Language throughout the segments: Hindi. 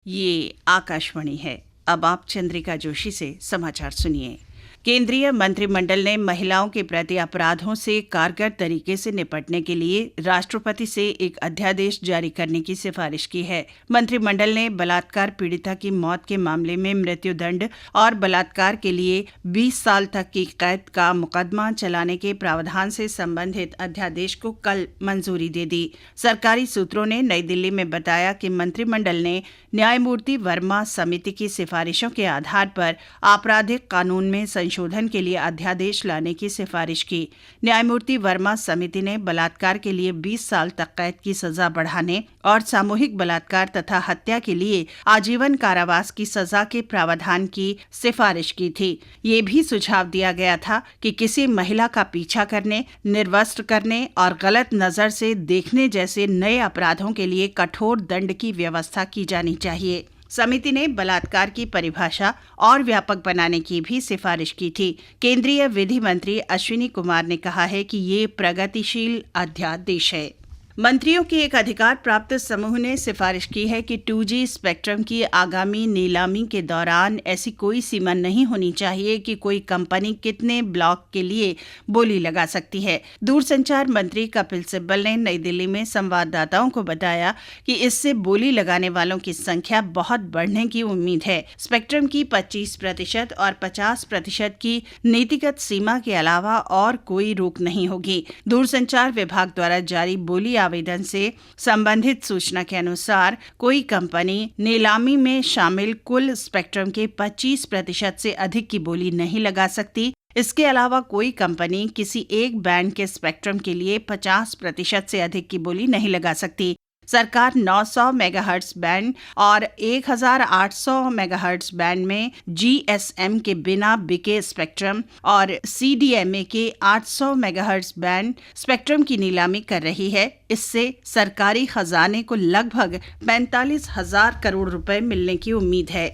ये आकाशवाणी है। अब आप चंद्रिका जोशी से समाचार सुनिए। केंद्रीय मंत्रिमंडल ने महिलाओं के प्रति अपराधों से कारगर तरीके से निपटने के लिए राष्ट्रपति से एक अध्यादेश जारी करने की सिफारिश की है। मंत्रिमंडल ने बलात्कार पीड़िता की मौत के मामले में मृत्युदंड और बलात्कार के लिए 20 साल तक की कैद का मुकदमा चलाने के प्रावधान से संबंधित अध्यादेश को कल मंजूरी दे दी। सरकारी सूत्रों ने नई दिल्ली में बताया कि मंत्रिमंडल ने न्यायमूर्ति वर्मा समिति की सिफारिशों के आधार पर आपराधिक कानून में संशोधन के लिए अध्यादेश लाने की सिफारिश की। न्यायमूर्ति वर्मा समिति ने बलात्कार के लिए 20 साल तक कैद की सजा बढ़ाने और सामूहिक बलात्कार तथा हत्या के लिए आजीवन कारावास की सजा के प्रावधान की सिफारिश की थी। ये भी सुझाव दिया गया था कि किसी महिला का पीछा करने, निर्वस्त्र करने और गलत नजर से देखने जैसे नए अपराधों के लिए कठोर दंड की व्यवस्था की जानी चाहिए। समिति ने बलात्कार की परिभाषा और व्यापक बनाने की भी सिफारिश की थी। केंद्रीय विधि मंत्री अश्विनी कुमार ने कहा है कि ये प्रगतिशील अध्यादेश है। मंत्रियों के एक अधिकार प्राप्त समूह ने सिफारिश की है कि 2G स्पेक्ट्रम की आगामी नीलामी के दौरान ऐसी कोई सीमा नहीं होनी चाहिए कि कोई कंपनी कितने ब्लॉक के लिए बोली लगा सकती है। दूरसंचार मंत्री कपिल सिब्बल ने नई दिल्ली में संवाददाताओं को बताया कि इससे बोली लगाने वालों की संख्या बहुत बढ़ने की उम्मीद है। स्पेक्ट्रम की 25% और 50% की नीतिगत सीमा के अलावा और कोई रोक नहीं होगी। दूरसंचार विभाग द्वारा जारी बोली आवेदन से संबंधित सूचना के अनुसार कोई कंपनी नीलामी में शामिल कुल स्पेक्ट्रम के 25% से अधिक की बोली नहीं लगा सकती। इसके अलावा कोई कंपनी किसी एक बैंड के स्पेक्ट्रम के लिए 50% से अधिक की बोली नहीं लगा सकती। सरकार 900 मेगाहर्ट्ज बैंड और 1800 मेगाहर्ट्ज बैंड में GSM के बिना बिके स्पेक्ट्रम और CDMA के 800 मेगाहर्ट्ज बैंड स्पेक्ट्रम की नीलामी कर रही है। इससे सरकारी खजाने को लगभग 45,000 करोड़ रुपए मिलने की उम्मीद है।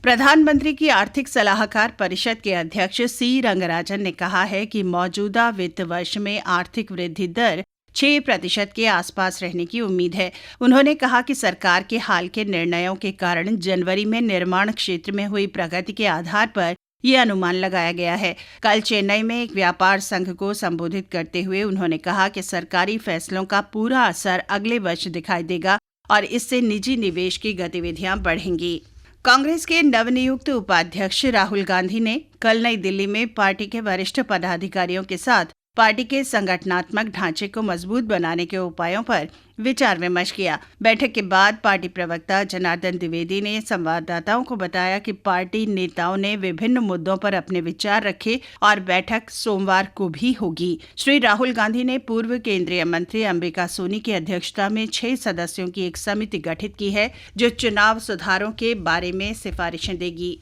प्रधानमंत्री की आर्थिक सलाहकार परिषद के अध्यक्ष C रंगराजन ने कहा है कि मौजूदा वित्त वर्ष में आर्थिक वृद्धि दर 6% के आसपास रहने की उम्मीद है। उन्होंने कहा कि सरकार के हाल के निर्णयों के कारण जनवरी में निर्माण क्षेत्र में हुई प्रगति के आधार पर ये अनुमान लगाया गया है। कल चेन्नई में एक व्यापार संघ को संबोधित करते हुए उन्होंने कहा कि सरकारी फैसलों का पूरा असर अगले वर्ष दिखाई देगा और इससे निजी निवेश की गतिविधियां बढ़ेंगी। कांग्रेस के नवनियुक्त उपाध्यक्ष राहुल गांधी ने कल नई दिल्ली में पार्टी के वरिष्ठ पदाधिकारियों के साथ पार्टी के संगठनात्मक ढांचे को मजबूत बनाने के उपायों पर विचार विमर्श किया। बैठक के बाद पार्टी प्रवक्ता जनार्दन द्विवेदी ने संवाददाताओं को बताया कि पार्टी नेताओं ने विभिन्न मुद्दों पर अपने विचार रखे और बैठक सोमवार को भी होगी। श्री राहुल गांधी ने पूर्व केंद्रीय मंत्री अंबिका सोनी की अध्यक्षता में 6 सदस्यों की एक समिति गठित की है जो चुनाव सुधारों के बारे में सिफारिशें देगी।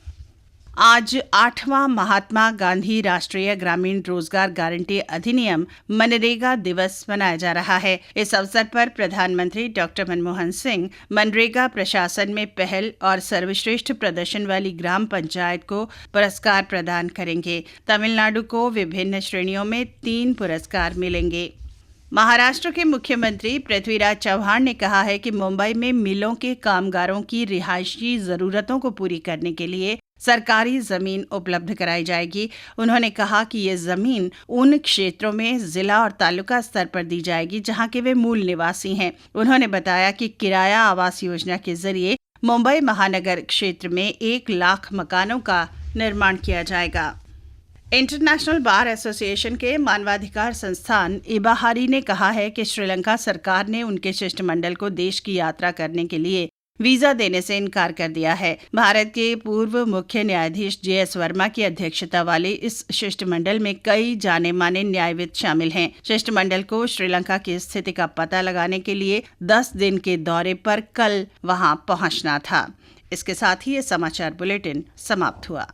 आज 8वां महात्मा गांधी राष्ट्रीय ग्रामीण रोजगार गारंटी अधिनियम मनरेगा दिवस मनाया जा रहा है। इस अवसर पर प्रधानमंत्री डॉक्टर मनमोहन सिंह मनरेगा प्रशासन में पहल और सर्वश्रेष्ठ प्रदर्शन वाली ग्राम पंचायत को पुरस्कार प्रदान करेंगे। तमिलनाडु को विभिन्न श्रेणियों में 3 पुरस्कार मिलेंगे। महाराष्ट्र के मुख्यमंत्री पृथ्वीराज चव्हाण ने कहा है कि मुंबई में मिलों के कामगारों की रिहायशी जरूरतों को पूरी करने के लिए सरकारी जमीन उपलब्ध कराई जाएगी। उन्होंने कहा कि ये जमीन उन क्षेत्रों में जिला और तालुका स्तर पर दी जाएगी जहां के वे मूल निवासी हैं। उन्होंने बताया कि किराया आवास योजना के जरिए मुंबई महानगर क्षेत्र में 1 लाख मकानों का निर्माण किया जाएगा। इंटरनेशनल बार एसोसिएशन के मानवाधिकार संस्थान इबाहारी ने कहा है कि श्रीलंका सरकार ने उनके शिष्टमंडल को देश की यात्रा करने के लिए वीजा देने से इनकार कर दिया है। भारत के पूर्व मुख्य न्यायाधीश JS वर्मा की अध्यक्षता वाले इस शिष्टमंडल में कई जाने माने न्यायविद शामिल हैं। शिष्टमंडल को श्रीलंका की स्थिति का पता लगाने के लिए 10 दिन के दौरे पर कल वहां पहुंचना था। इसके साथ ही ये समाचार बुलेटिन समाप्त हुआ।